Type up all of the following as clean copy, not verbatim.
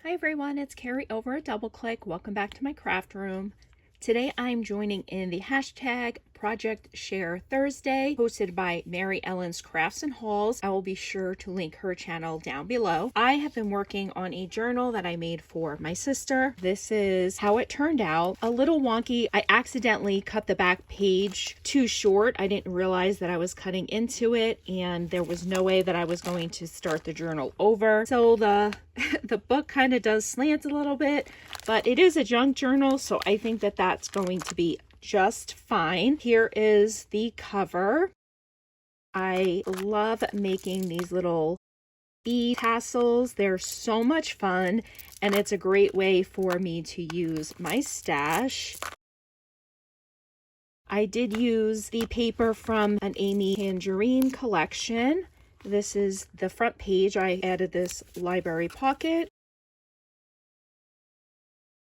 Hi everyone, it's Carrie over at Double Click. Welcome back to my craft room. Today I'm joining in the hashtag Project Share Thursday, hosted by Mary Ellen's Crafts and Hauls. I will be sure to link her channel down below. I have been working on a journal that I made for my sister. This is how it turned out. A little wonky. I accidentally cut the back page too short. I didn't realize that I was cutting into it, and there was no way that I was going to start the journal over. So the book kind of does slant a little bit, but it is a junk journal, so I think that that's going to be just fine. Here is the cover. I love making these little bead tassels. They're so much fun, and it's a great way for me to use my stash. I did use the paper from an Amy Tangerine collection. This is the front page. I added this library pocket.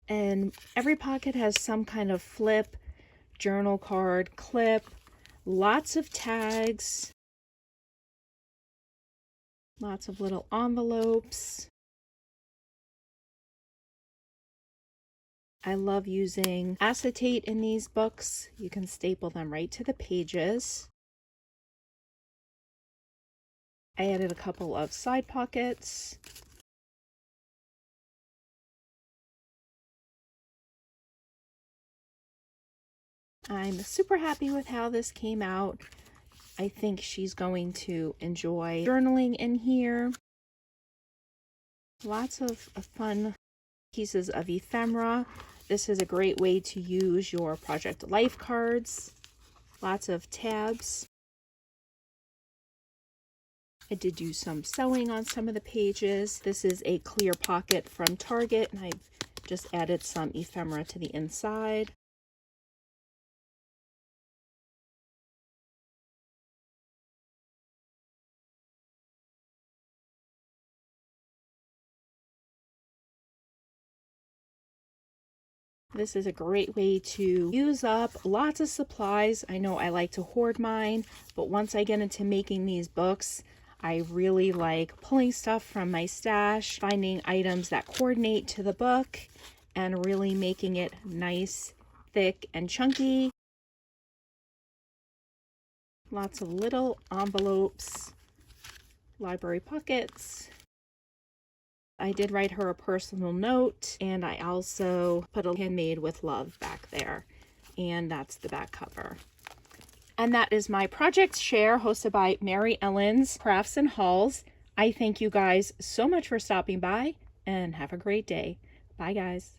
And every pocket has some kind of flip, journal card, clip, lots of tags, lots of little envelopes. I love using acetate in these books. You can staple them right to the pages. I added a couple of side pockets. I'm super happy with how this came out. I think she's going to enjoy journaling in here. Lots of fun pieces of ephemera. This is a great way to use your project life cards. Lots of tabs. I did do some sewing on some of the pages. This is a clear pocket from Target, and I've just added some ephemera to the inside. This is a great way to use up lots of supplies. I know I like to hoard mine, but once I get into making these books, I really like pulling stuff from my stash, finding items that coordinate to the book, and really making it nice, thick, and chunky. Lots of little envelopes, library pockets. I did write her a personal note, and I also put a handmade with love back there, and that's the back cover. And that is my project share hosted by Mary Ellen's Crafts and Hauls. I thank you guys so much for stopping by, and have a great day. Bye guys.